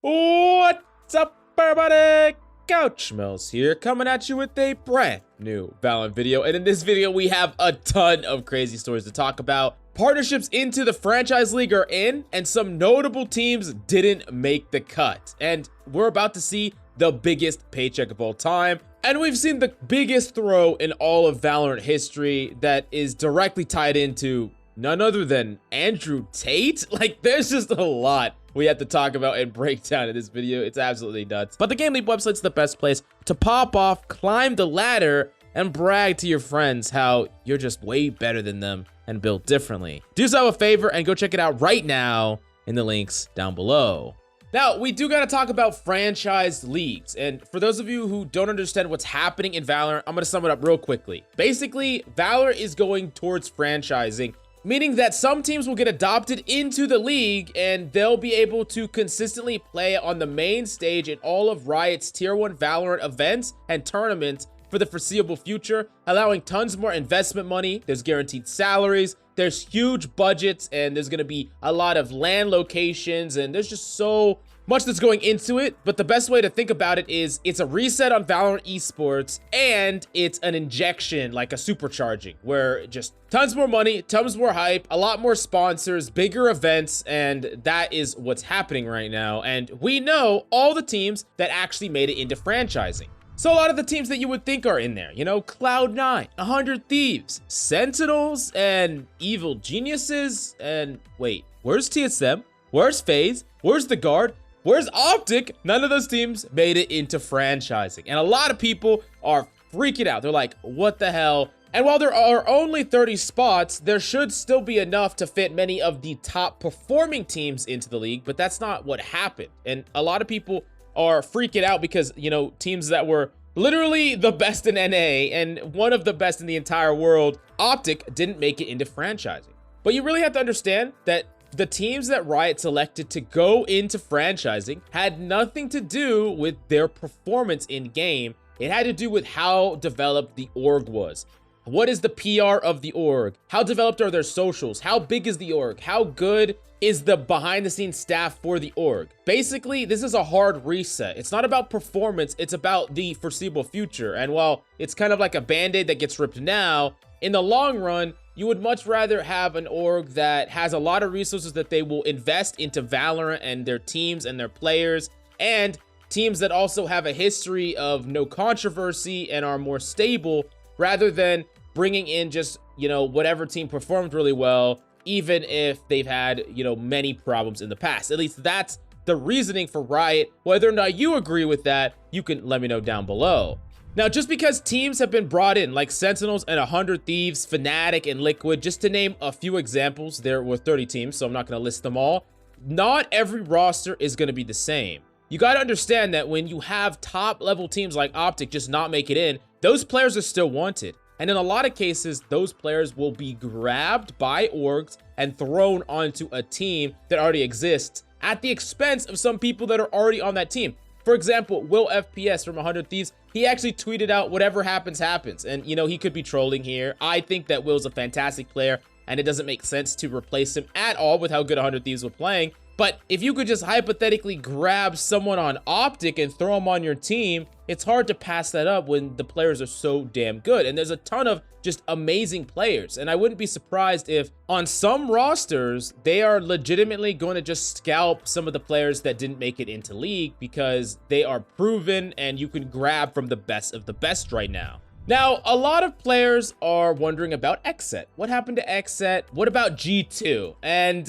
What's up, everybody? Couch Mills here, coming at you with a brand new Valorant video. And in this video, we have a ton of crazy stories to talk about. Partnerships into the franchise league are in, and some notable teams didn't make the cut. And we're about to see the biggest paycheck of all time. And we've seen the biggest throw in all of Valorant history that is directly tied into none other than Andrew Tate. Like, there's just a lot we have to talk about and break down in this video. It's absolutely nuts. But the GameLeap website's the best place to pop off, climb the ladder, and brag to your friends how you're just way better than them and built differently. Do yourself a favor and go check it out right now in the links down below. Now, we do gotta talk about franchise leagues. And for those of you who don't understand what's happening in Valorant, I'm gonna sum it up real quickly. Basically, Valorant is going towards franchising, meaning that some teams will get adopted into the league and they'll be able to consistently play on the main stage in all of Riot's Tier 1 Valorant events and tournaments for the foreseeable future, allowing tons more investment money. There's guaranteed salaries, there's huge budgets, and there's gonna be a lot of LAN locations, and there's just so much that's going into it. But the best way to think about it is it's a reset on Valorant esports, and it's an injection, like a supercharging, where just tons more money, tons more hype, a lot more sponsors, bigger events, and that is what's happening right now. And we know all the teams that actually made it into franchising. So a lot of the teams that you would think are in there, you know, Cloud9, 100 Thieves, Sentinels, and Evil Geniuses, and wait, where's TSM? Where's FaZe? Where's The Guard? Where's Optic? None of those teams made it into franchising. And a lot of people are freaking out. They're like, what the hell? And while there are only 30 spots, there should still be enough to fit many of the top performing teams into the league, but that's not what happened. And a lot of people are freaking out because, you know, teams that were literally the best in NA and one of the best in the entire world, Optic, didn't make it into franchising. But you really have to understand that the teams that Riot selected to go into franchising had nothing to do with their performance in game. It had to do with how developed the org was. What is the PR of the org? How developed are their socials? How big is the org? How good is the behind the scenes staff for the org? Basically, this is a hard reset. It's not about performance, it's about the foreseeable future. And while it's kind of like a band-aid that gets ripped now, in the long run, you would much rather have an org that has a lot of resources that they will invest into Valorant and their teams and their players, and teams that also have a history of no controversy and are more stable, rather than bringing in just, you know, whatever team performed really well, even if they've had, you know, many problems in the past. At least that's the reasoning for Riot. Whether or not you agree with that, you can let me know down below. Now, just because teams have been brought in, like Sentinels and 100 Thieves, Fnatic, and Liquid, just to name a few examples, there were 30 teams, so I'm not going to list them all. Not every roster is going to be the same. You got to understand that when you have top-level teams like Optic just not make it in, those players are still wanted. And in a lot of cases, those players will be grabbed by orgs and thrown onto a team that already exists at the expense of some people that are already on that team. For example, Will FPS from 100 Thieves, he actually tweeted out, whatever happens, happens. And, you know, he could be trolling here. I think that Will's a fantastic player, and it doesn't make sense to replace him at all with how good 100 Thieves were playing. But if you could just hypothetically grab someone on Optic and throw them on your team, it's hard to pass that up when the players are so damn good. And there's a ton of just amazing players. And I wouldn't be surprised if on some rosters, they are legitimately going to just scalp some of the players that didn't make it into league because they are proven and you can grab from the best of the best right now. Now, a lot of players are wondering about Xset. What happened to Xset? What about G2? And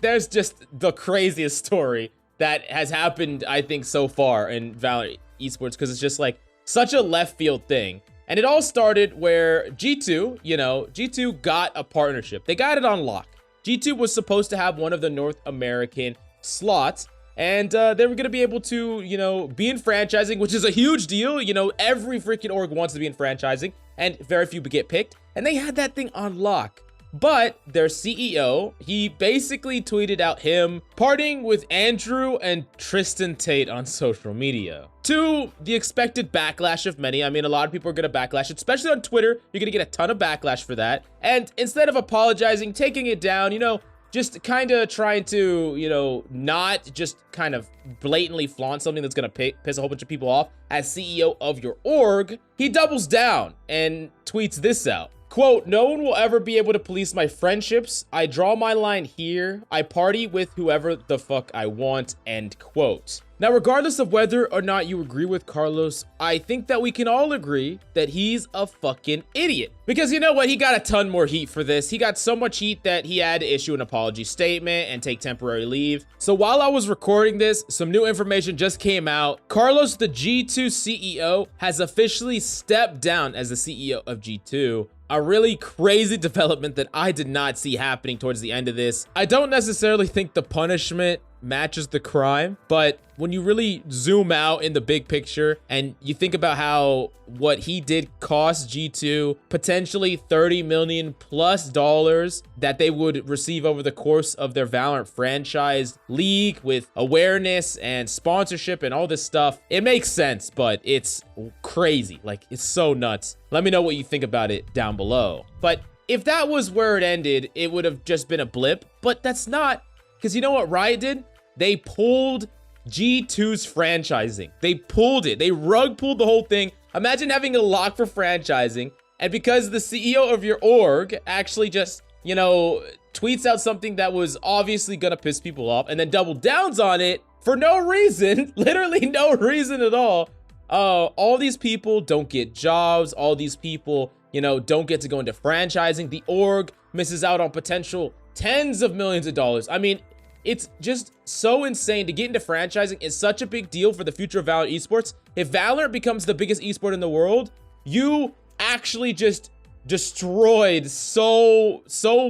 there's just the craziest story that has happened, I think, so far in Valorant esports, because it's just like such a left field thing. And it all started where G2, you know, G2 got a partnership. They got it on lock. G2 was supposed to have one of the North American slots, and they were going to be able to, you know, be in franchising, which is a huge deal. You know, every freaking org wants to be in franchising, and very few get picked. And they had that thing on lock. But their CEO, he basically tweeted out him partying with Andrew and Tristan Tate on social media. To the expected backlash of many. I mean, a lot of people are going to backlash, especially on Twitter. You're going to get a ton of backlash for that. And instead of apologizing, taking it down, you know, just kind of trying to, you know, not just kind of blatantly flaunt something that's going to piss a whole bunch of people off as CEO of your org, he doubles down and tweets this out. Quote, "No one will ever be able to police my friendships. I draw my line here. I party with whoever the fuck I want," end quote. Now, regardless of whether or not you agree with Carlos, I think that we can all agree that he's a fucking idiot. Because you know what? He got a ton more heat for this. He got so much heat that he had to issue an apology statement and take temporary leave. So while I was recording this, some new information just came out. Carlos, the G2 CEO, has officially stepped down as the CEO of G2. A really crazy development that I did not see happening towards the end of this. I don't necessarily think the punishment matches the crime, but when you really zoom out in the big picture and you think about how what he did cost G2 potentially $30 million plus that they would receive over the course of their Valorant franchise league with awareness and sponsorship and all this stuff, it makes sense, but it's crazy. Like, it's so nuts. Let me know what you think about it down below. But if that was where it ended, it would have just been a blip, but that's not. Because you know what Riot did? They pulled G2's franchising. They pulled it. They rug pulled the whole thing. Imagine having a lock for franchising, and because the CEO of your org actually just, you know, tweets out something that was obviously gonna piss people off and then double downs on it for no reason, literally no reason at all. All these people don't get jobs. All these people, you know, don't get to go into franchising. The org misses out on potential tens of millions of dollars. I mean, it's just so insane. To get into franchising is such a big deal for the future of Valorant esports. If Valorant becomes the biggest esport in the world, you actually just destroyed so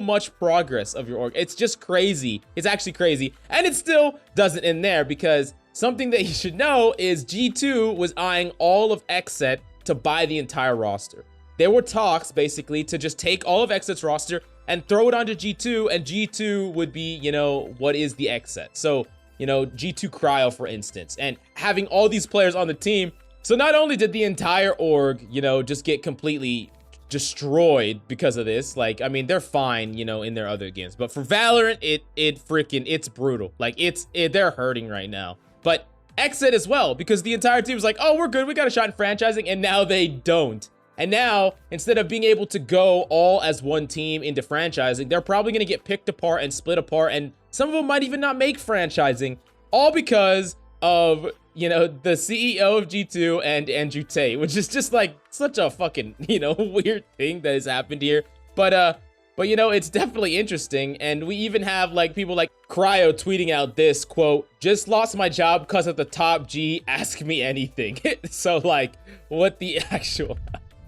much progress of your org. It's just crazy. It's actually crazy. And it still doesn't end there, because something that you should know is G2 was eyeing all of XSET to buy the entire roster. There were talks basically to just take all of XSET's roster and throw it onto G2, and G2 would be, you know, what is the XSET? So, you know, G2 Cryo, for instance, and having all these players on the team. So not only did the entire org, you know, just get completely destroyed because of this, like, I mean, they're fine, you know, in their other games, but for Valorant, it's brutal. Like, they're hurting right now. But XSET as well, because the entire team was like, oh, we're good, we got a shot in franchising, and now they don't. And now, instead of being able to go all as one team into franchising, they're probably going to get picked apart and split apart. And some of them might even not make franchising, all because of, you know, the CEO of G2 and Andrew Tate, which is just like such a fucking, you know, weird thing that has happened here. But you know, it's definitely interesting. And we even have like people like Cryo tweeting out this quote, "Just lost my job because of the top G, ask me anything." So like, what the actual...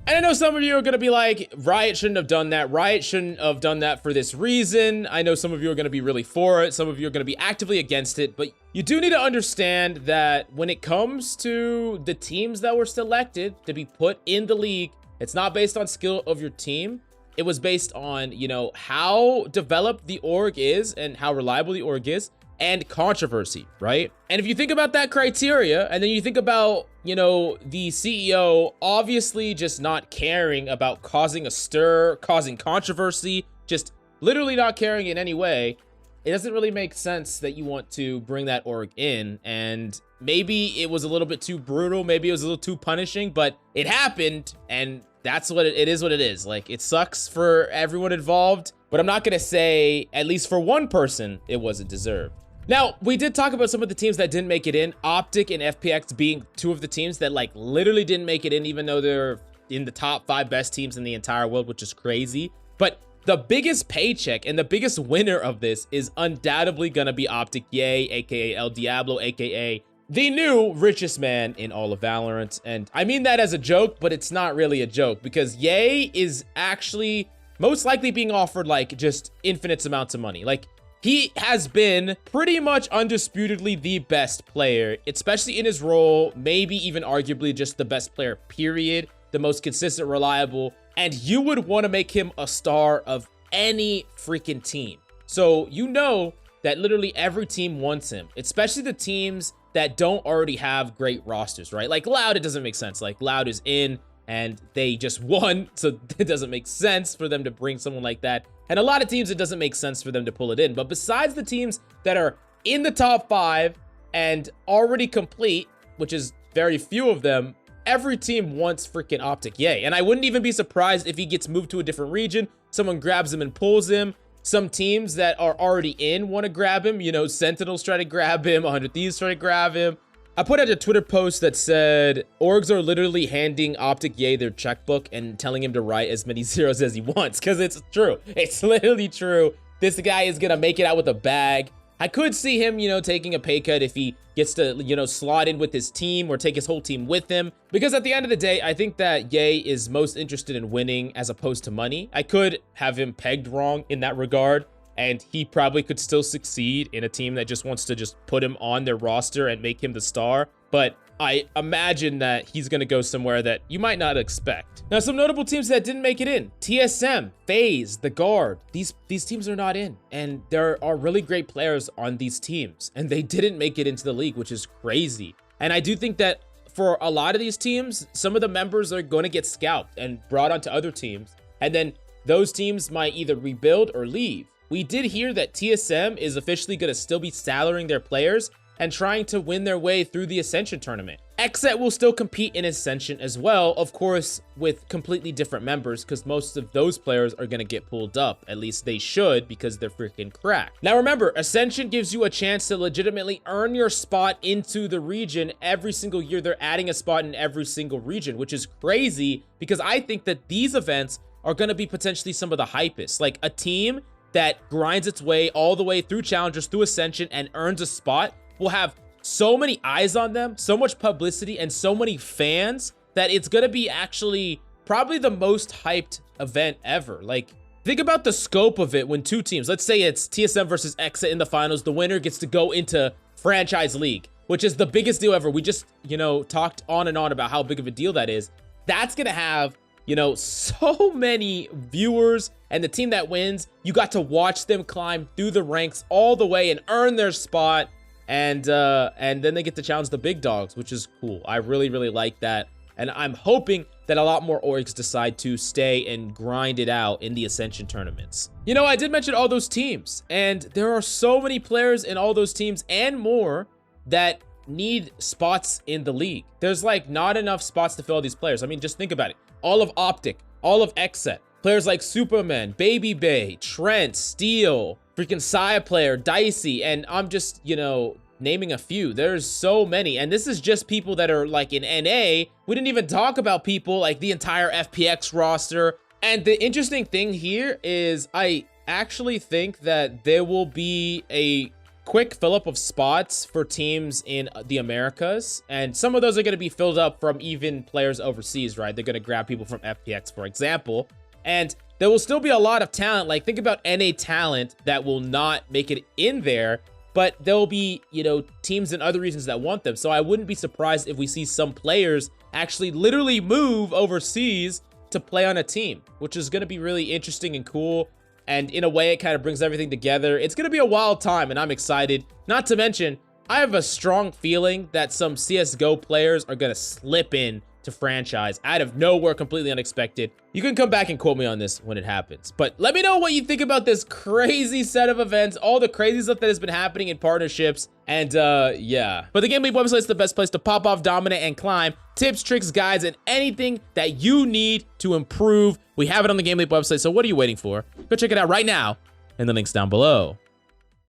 And I know some of you are going to be like, Riot shouldn't have done that. Riot shouldn't have done that for this reason. I know some of you are going to be really for it. Some of you are going to be actively against it. But you do need to understand that when it comes to the teams that were selected to be put in the league, it's not based on skill of your team. It was based on, you know, how developed the org is and how reliable the org is, and controversy, right? And if you think about that criteria, and then you think about, you know, the CEO obviously just not caring about causing a stir, causing controversy, just literally not caring in any way, it doesn't really make sense that you want to bring that org in. And maybe it was a little bit too brutal, maybe it was a little too punishing, but it happened, and that's what it is what it is. Like, it sucks for everyone involved, but I'm not gonna say, at least for one person, it wasn't deserved. Now, we did talk about some of the teams that didn't make it in, Optic and FPX being two of the teams that like literally didn't make it in, even though they're in the top 5 best teams in the entire world, which is crazy. But the biggest paycheck and the biggest winner of this is undoubtedly gonna be Optic Yay, aka El Diablo, aka the new richest man in all of Valorant. And I mean that as a joke, but it's not really a joke, because Yay is actually most likely being offered like just infinite amounts of money. Like, he has been pretty much undisputedly the best player, especially in his role, maybe even arguably just the best player, period. The most consistent, reliable, and you would want to make him a star of any freaking team. So you know that literally every team wants him, especially the teams that don't already have great rosters, right? Like Loud, it doesn't make sense. Like Loud is in, and they just won, so it doesn't make sense for them to bring someone like that. And a lot of teams, it doesn't make sense for them to pull it in. But besides the teams that are in the top 5 and already complete, which is very few of them, every team wants freaking Optic Yay. And I wouldn't even be surprised if he gets moved to a different region, someone grabs him and pulls him. Some teams that are already in want to grab him. You know, Sentinels try to grab him, 100 Thieves try to grab him. I put out a Twitter post that said, orgs are literally handing Optic Yay their checkbook and telling him to write as many zeros as he wants, because it's true. It's literally true. This guy is going to make it out with a bag. I could see him, you know, taking a pay cut if he gets to, you know, slot in with his team or take his whole team with him. Because at the end of the day, I think that Ye is most interested in winning as opposed to money. I could have him pegged wrong in that regard, and he probably could still succeed in a team that just wants to just put him on their roster and make him the star. But I imagine that he's going to go somewhere that you might not expect. Now, some notable teams that didn't make it in: TSM, FaZe, The Guard. These teams are not in, and there are really great players on these teams, and they didn't make it into the league, which is crazy. And I do think that for a lot of these teams, some of the members are going to get scalped and brought onto other teams, and then those teams might either rebuild or leave. We did hear that TSM is officially going to still be salarying their players and trying to win their way through the Ascension tournament. XSET will still compete in Ascension as well, of course, with completely different members, because most of those players are going to get pulled up. At least they should, because they're freaking cracked. Now remember, Ascension gives you a chance to legitimately earn your spot into the region every single year. They're adding a spot in every single region, which is crazy, because I think that these events are going to be potentially some of the hypest. Like a team that grinds its way all the way through Challengers, through Ascension, and earns a spot will have so many eyes on them, so much publicity, and so many fans that it's gonna be actually probably the most hyped event ever. Like, think about the scope of it when two teams, let's say it's TSM versus XSET in the finals, the winner gets to go into Franchise League, which is the biggest deal ever. We just, you know, talked on and on about how big of a deal that is. That's gonna have, you know, so many viewers, and the team that wins, you got to watch them climb through the ranks all the way and earn their spot. And then they get to challenge the big dogs, which is cool. I really, really like that. And I'm hoping that a lot more orgs decide to stay and grind it out in the Ascension tournaments. You know, I did mention all those teams, and there are so many players in all those teams and more that need spots in the league. There's like not enough spots to fill all these players. I mean, just think about it. All of Optic, all of XSET, players like Superman, Baby Bay, Trent, Steel, freaking Saya player, Dicey, and I'm just, you know, naming a few. There's so many, and this is just people that are like in NA. We didn't even talk about people like the entire FPX roster. And the interesting thing here is I actually think that there will be a quick fill up of spots for teams in the Americas, and some of those are going to be filled up from even players overseas, right? They're going to grab people from FPX, for example, and there will still be a lot of talent. Like, think about NA talent that will not make it in there, but there'll be, you know, teams in other regions that want them. So I wouldn't be surprised if we see some players actually literally move overseas to play on a team, which is going to be really interesting and cool. And in a way, it kind of brings everything together. It's going to be a wild time, and I'm excited. Not to mention, I have a strong feeling that some CSGO players are going to slip in to Franchise out of nowhere, completely unexpected. You can come back and quote me on this when it happens, but let me know what you think about this crazy set of events, all the crazy stuff that has been happening in partnerships, and yeah. But the GameLeap website is the best place to pop off, dominate, and climb. Tips, tricks, guides, and anything that you need to improve. We have it on the GameLeap website, so what are you waiting for? Go check it out right now in the links down below.